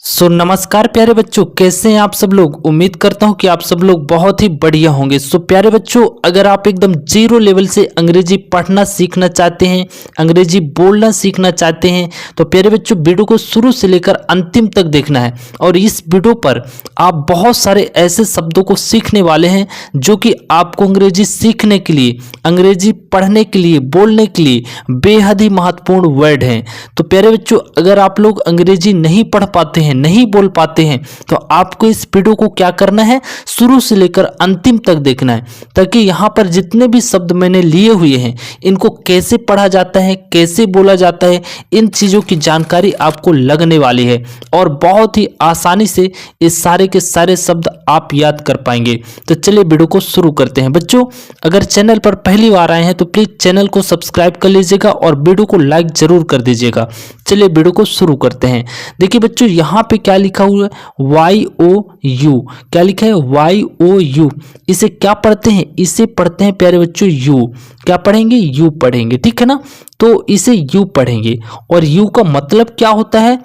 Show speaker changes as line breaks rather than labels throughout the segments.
नमस्कार प्यारे बच्चों, कैसे हैं आप सब लोग। उम्मीद करता हूं कि आप सब लोग बहुत ही बढ़िया होंगे। प्यारे बच्चों, अगर आप एकदम जीरो लेवल से अंग्रेजी पढ़ना सीखना चाहते हैं, अंग्रेजी बोलना सीखना चाहते हैं, तो प्यारे बच्चों वीडियो को शुरू से लेकर अंतिम तक देखना है। और इस वीडियो पर आप बहुत सारे ऐसे शब्दों को सीखने वाले हैं जो कि आपको अंग्रेजी सीखने के लिए, अंग्रेजी पढ़ने के लिए, बोलने के लिए बेहद ही महत्वपूर्ण वर्ड हैं। तो प्यारे बच्चों, अगर आप लोग अंग्रेजी नहीं पढ़ पाते हैं, नहीं बोल पाते हैं, तो आपको इस वीडियो को क्या करना है, शुरू से लेकर अंतिम तक देखना है, ताकि यहाँ पर जितने भी शब्द मैंने लिए हुए हैं इनको कैसे पढ़ा जाता है, कैसे बोला जाता है, इन चीज़ों की जानकारी आपको लगने वाली है और बहुत ही आसानी से इस सारे के सारे शब्द आप याद कर पाएंगे। तो चलिए वीडियो को शुरू करते हैं। बच्चों, अगर चैनल पर पहली बार आए हैं तो प्लीज़ चैनल को सब्सक्राइब कर लीजिएगा और वीडियो को लाइक जरूर कर दीजिएगा। चलिए वीडियो को शुरू करते हैं। देखिए बच्चों, यहाँ पे क्या लिखा हुआ है, YOU। क्या लिखा है, YOU। इसे क्या पढ़ते हैं, इसे पढ़ते हैं प्यारे बच्चों यू। क्या पढ़ेंगे, यू पढ़ेंगे, ठीक है ना। तो इसे यू पढ़ेंगे। और यू का मतलब क्या होता है,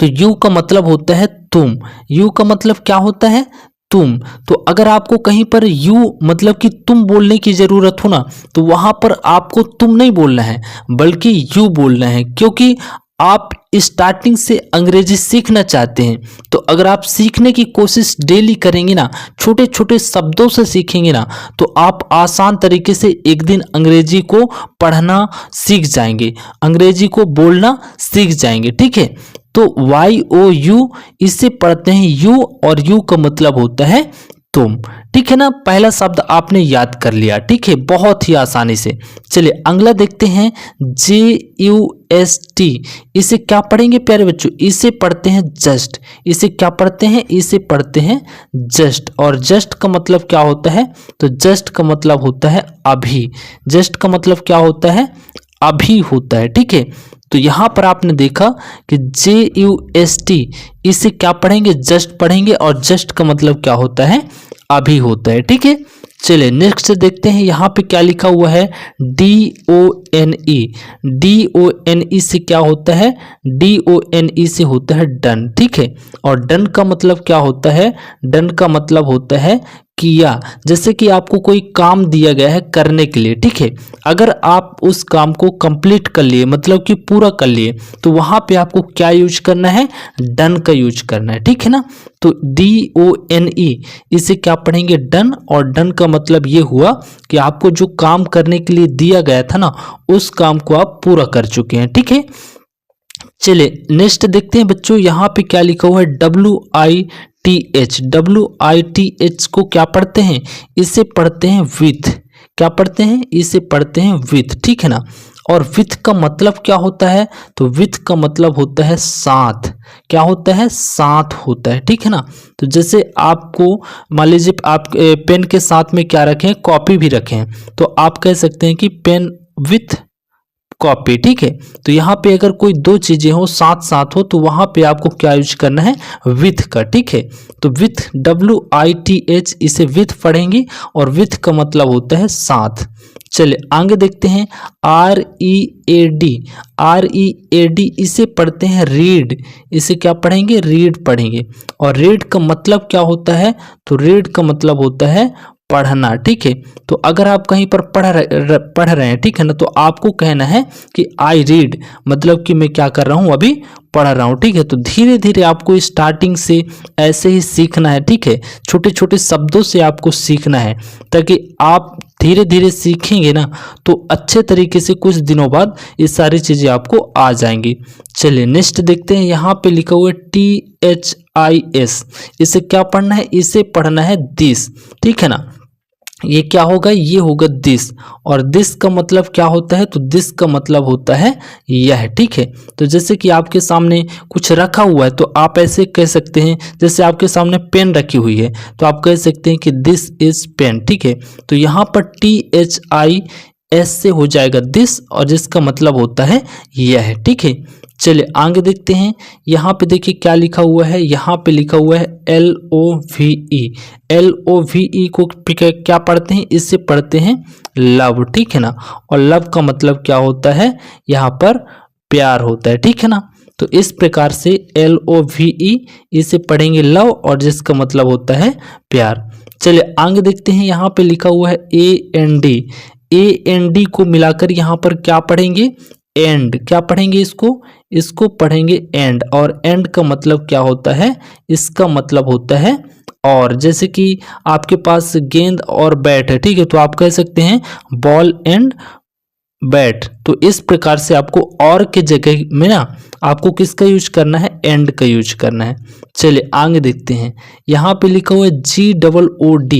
तो यू का मतलब होता है तुम। यू का मतलब क्या होता है, तुम। तो अगर आपको कहीं पर यू मतलब कि तुम बोलने की जरूरत हो ना, तो वहां पर आपको तुम नहीं बोलना है बल्कि यू बोलना है, क्योंकि आप स्टार्टिंग से अंग्रेजी सीखना चाहते हैं। तो अगर आप सीखने की कोशिश डेली करेंगे ना, छोटे छोटे शब्दों से सीखेंगे ना, तो आप आसान तरीके से एक दिन अंग्रेजी को पढ़ना सीख जाएंगे, अंग्रेजी को बोलना सीख जाएंगे, ठीक है। तो YOU इसे पढ़ते हैं यू, और यू का मतलब होता है तुम, ठीक है ना। पहला शब्द आपने याद कर लिया, ठीक है, बहुत ही आसानी से। चलिए अगला देखते हैं, JUST। इसे क्या पढ़ेंगे प्यारे बच्चों, इसे पढ़ते हैं जस्ट। इसे क्या पढ़ते हैं, इसे पढ़ते हैं जस्ट। और जस्ट का मतलब क्या होता है, तो जस्ट का मतलब होता है अभी। जस्ट का मतलब क्या होता है, अभी होता है, ठीक है। तो यहां पर आपने देखा कि JUST, इसे क्या पढ़ेंगे, जस्ट पढ़ेंगे, और जस्ट का मतलब क्या होता है, अभी होता है, ठीक है। चलिए नेक्स्ट देखते हैं, यहाँ पे क्या लिखा हुआ है, DONE। DONE से क्या होता है, DONE से होता है डन, ठीक है। और डन का मतलब क्या होता है, डन का मतलब होता है किया। जैसे कि आपको कोई काम दिया गया है करने के लिए, ठीक है, अगर आप उस काम को कंप्लीट कर लिए, मतलब कि पूरा कर लिए, तो वहां पे आपको क्या यूज करना है, डन का यूज करना है, ठीक है ना। तो DONE, इसे क्या पढ़ेंगे, डन। और डन का मतलब ये हुआ कि आपको जो काम करने के लिए दिया गया था ना, उस काम को आप पूरा कर चुके हैं, ठीक है। चलिए नेक्स्ट देखते हैं बच्चों, यहाँ पे क्या लिखा हुआ है, WITH। WITH को क्या पढ़ते हैं, इसे पढ़ते हैं विथ। क्या पढ़ते हैं, इसे पढ़ते हैं विथ, ठीक है ना। और विथ का मतलब क्या होता है, तो विथ का मतलब होता है साथ। क्या होता है, साथ होता है, ठीक है ना। तो जैसे आपको मान लीजिए आप पेन के साथ में क्या रखें, कॉपी भी रखें, तो आप कह सकते हैं कि पेन विथ कॉपी, ठीक है। तो यहाँ पे अगर कोई दो चीजें हो, साथ साथ हो, तो वहां पे आपको क्या यूज करना है, विथ का, ठीक है। तो विथ, WITH, इसे विथ पढ़ेंगे, और विथ का मतलब होता है साथ। चलिए आगे देखते हैं, READ। READ, इसे पढ़ते हैं रीड। इसे क्या पढ़ेंगे, रीड पढ़ेंगे। और रीड का मतलब क्या होता है, तो रीड का मतलब होता है पढ़ना, ठीक है। तो अगर आप कहीं पर पढ़ रहे हैं, ठीक है ना, तो आपको कहना है कि आई रीड, मतलब कि मैं क्या कर रहा हूं, अभी पढ़ रहा हूं, ठीक है। तो धीरे धीरे आपको स्टार्टिंग से ऐसे ही सीखना है, ठीक है। छोटे छोटे शब्दों से आपको सीखना है, ताकि आप धीरे धीरे सीखेंगे ना, तो अच्छे तरीके से कुछ दिनों बाद ये सारी चीजें आपको आ जाएंगी। चलिए नेक्स्ट देखते हैं, यहाँ पे लिखा हुआ है THIS। इसे क्या पढ़ना है, इसे पढ़ना है दिस, ठीक है ना। ये क्या होगा, ये होगा दिस। और दिस का मतलब क्या होता है, तो दिस का मतलब होता है यह, ठीक है। तो जैसे कि आपके सामने कुछ रखा हुआ है, तो आप ऐसे कह सकते हैं, जैसे आपके सामने पेन रखी हुई है, तो आप कह सकते हैं कि दिस इज पेन, ठीक है। तो यहाँ पर THIS से हो जाएगा दिस, और जिसका मतलब होता है यह, ठीक है। चलिए आगे देखते हैं, यहाँ पे देखिए क्या लिखा हुआ है, यहाँ पे लिखा हुआ है LOVE। LOVE को क्या पढ़ते हैं, इससे पढ़ते हैं लव, ठीक है ना। और लव का मतलब क्या होता है, यहाँ पर प्यार होता है, ठीक है ना। तो इस प्रकार से LOVE इसे पढ़ेंगे लव, और जिसका मतलब होता है प्यार। चलिए आगे देखते हैं, यहाँ पे लिखा हुआ है AND को मिलाकर यहाँ पर क्या पढ़ेंगे, एंड। क्या पढ़ेंगे इसको पढ़ेंगे एंड, और एंड का मतलब क्या होता है, इसका मतलब होता है और। जैसे कि आपके पास गेंद और बैट है, ठीक है, तो आप कह सकते हैं बॉल एंड बैट। तो इस प्रकार से आपको और के जगह में ना आपको किसका यूज करना है, एंड का यूज करना है। चलिए आगे देखते हैं, यहाँ पे लिखा हुआ है GOOD,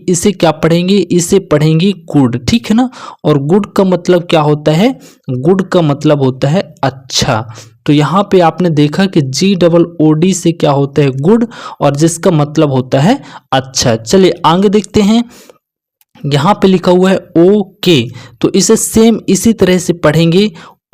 इसे क्या पढ़ेंगे, इसे पढ़ेंगे गुड, ठीक है ना। और गुड का मतलब क्या होता है, गुड का मतलब होता है अच्छा। तो यहाँ पे आपने देखा कि GOOD से क्या होता है, गुड, और जिसका मतलब होता है अच्छा। चलिए आगे देखते हैं, यहाँ पे लिखा हुआ है ओके, तो इसे सेम इसी तरह से पढ़ेंगे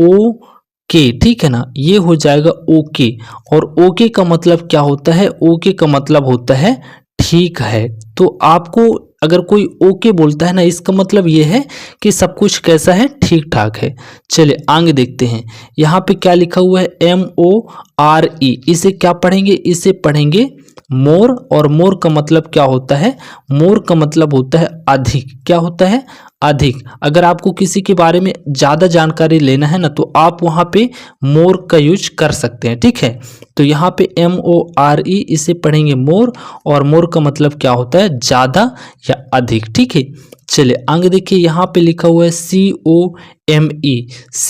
ओके, ठीक है ना, ये हो जाएगा ओके। और ओके का मतलब क्या होता है, ओके का मतलब होता है ठीक है। तो आपको अगर कोई ओके बोलता है ना, इसका मतलब ये है कि सब कुछ कैसा है, ठीक ठाक है। चलिए आगे देखते हैं, यहाँ पे क्या लिखा हुआ है MORE, इसे क्या पढ़ेंगे, इसे पढ़ेंगे मोर, और मोर का मतलब क्या होता है, मोर का मतलब होता है अधिक। क्या होता है, अधिक। अगर आपको किसी के बारे में ज़्यादा जानकारी लेना है ना, तो आप वहाँ पे मोर का यूज कर सकते हैं, ठीक है। तो यहाँ पे MORE इसे पढ़ेंगे मोर, और मोर का मतलब क्या होता है, ज़्यादा या अधिक, ठीक है। चलिए आगे देखिए, यहाँ पे लिखा हुआ है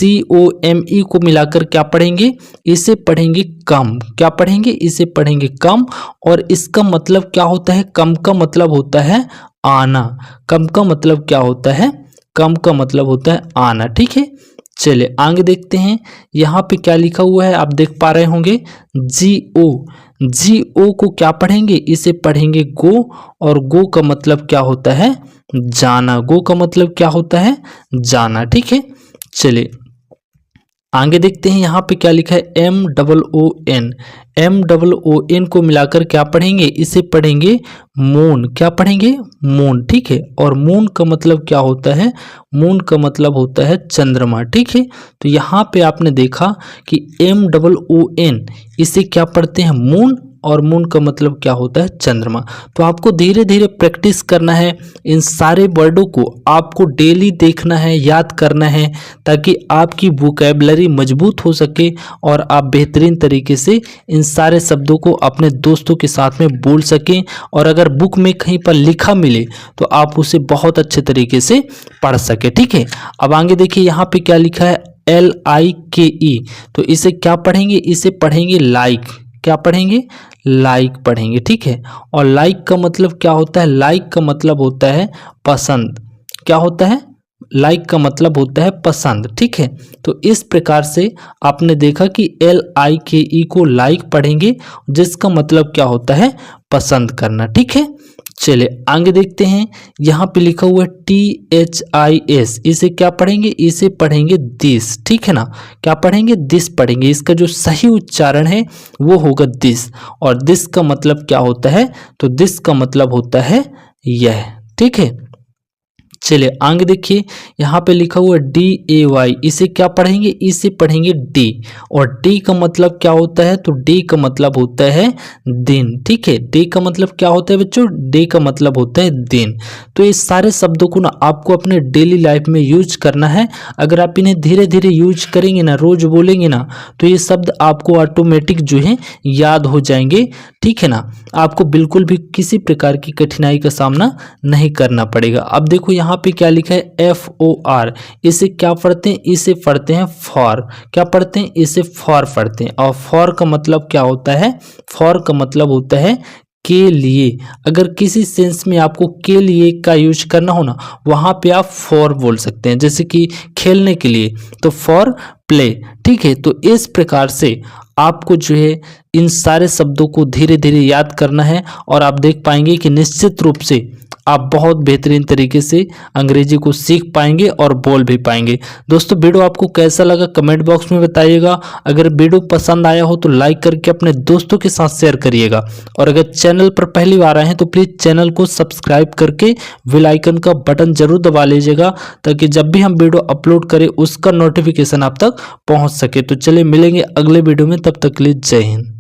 COME को मिलाकर क्या पढ़ेंगे, इसे पढ़ेंगे कम। क्या पढ़ेंगे, इसे पढ़ेंगे कम, और इसका मतलब क्या होता है, कम का मतलब होता है आना। कम का मतलब क्या होता है, कम का मतलब होता है आना, ठीक है। चलिए आगे देखते हैं, यहाँ पे क्या लिखा हुआ है, आप देख पा रहे होंगे GO को क्या पढ़ेंगे, इसे पढ़ेंगे गो, और गो का मतलब क्या होता है, जाना। गो का मतलब क्या होता है, जाना, ठीक है। चलिए आगे देखते हैं, यहाँ पे क्या लिखा है MOON को मिलाकर क्या पढ़ेंगे, इसे पढ़ेंगे मून। क्या पढ़ेंगे, मून, ठीक है। और मून का मतलब क्या होता है, मून का मतलब होता है चंद्रमा, ठीक है। तो यहाँ पे आपने देखा कि MOON इसे क्या पढ़ते हैं, मून, और मून का मतलब क्या होता है, चंद्रमा। तो आपको धीरे धीरे प्रैक्टिस करना है, इन सारे वर्डों को आपको डेली देखना है, याद करना है, ताकि आपकी वोकैबुलरी मजबूत हो सके और आप बेहतरीन तरीके से इन सारे शब्दों को अपने दोस्तों के साथ में बोल सकें। और अगर बुक में कहीं पर लिखा मिले तो आप उसे बहुत अच्छे तरीके से पढ़ सके, ठीक है। अब आगे देखिए, यहाँ पे क्या लिखा है LIKE, तो इसे क्या पढ़ेंगे, इसे पढ़ेंगे लाइक। क्या पढ़ेंगे, लाइक पढ़ेंगे, ठीक है। और लाइक का मतलब क्या होता है, लाइक का मतलब होता है पसंद। क्या होता है, लाइक का मतलब होता है पसंद, ठीक है। तो इस प्रकार से आपने देखा कि LIKE को लाइक पढ़ेंगे, जिसका मतलब क्या होता है, पसंद करना, ठीक है। चलिए आगे देखते हैं, यहाँ पे लिखा हुआ है THIS, इसे क्या पढ़ेंगे, इसे पढ़ेंगे दिस, ठीक है ना। क्या पढ़ेंगे, दिस पढ़ेंगे। इसका जो सही उच्चारण है वो होगा दिस, और दिस का मतलब क्या होता है, तो दिस का मतलब होता है यह, ठीक है। चलिए आगे देखिए, यहाँ पे लिखा हुआ है DAY, इसे क्या पढ़ेंगे, इसे पढ़ेंगे डी, और डी का मतलब क्या होता है, तो डी का मतलब होता है दिन, ठीक है। डी का मतलब क्या होता है बच्चों, डी का मतलब होता है दिन। तो इस सारे शब्दों को ना आपको अपने डेली लाइफ में यूज करना है। अगर आप इन्हें धीरे धीरे यूज करेंगे ना, रोज बोलेंगे ना, तो ये शब्द आपको ऑटोमेटिक जो है याद हो जाएंगे, ठीक है ना। आपको बिल्कुल भी किसी प्रकार की कठिनाई का सामना नहीं करना पड़ेगा। अब देखो यहाँ पे क्या लिखा है FOR, इसे क्या पढ़ते हैं, इसे पढ़ते हैं फॉर। क्या पढ़ते हैं, इसे फॉर पढ़ते हैं। और फॉर का मतलब क्या होता है, फॉर का मतलब होता है के लिए। अगर किसी सेंस में आपको के लिए का यूज करना हो ना, वहां पे आप फॉर बोल सकते हैं। जैसे कि खेलने के लिए तो फॉर प्ले, ठीक है। तो इस प्रकार से आपको जो है इन सारे शब्दों को धीरे धीरे याद करना है और आप देख पाएंगे कि निश्चित रूप से आप बहुत बेहतरीन तरीके से अंग्रेजी को सीख पाएंगे और बोल भी पाएंगे। दोस्तों वीडियो आपको कैसा लगा कमेंट बॉक्स में बताइएगा। अगर वीडियो पसंद आया हो तो लाइक करके अपने दोस्तों के साथ शेयर करिएगा और अगर चैनल पर पहली बार आए हैं तो प्लीज़ चैनल को सब्सक्राइब करके बेल आइकन का बटन जरूर दबा लीजिएगा ताकि जब भी हम वीडियो अपलोड करें उसका नोटिफिकेशन आप तक पहुँच सके। तो चलिए मिलेंगे अगले वीडियो में, तब तक के लिए जय हिंद।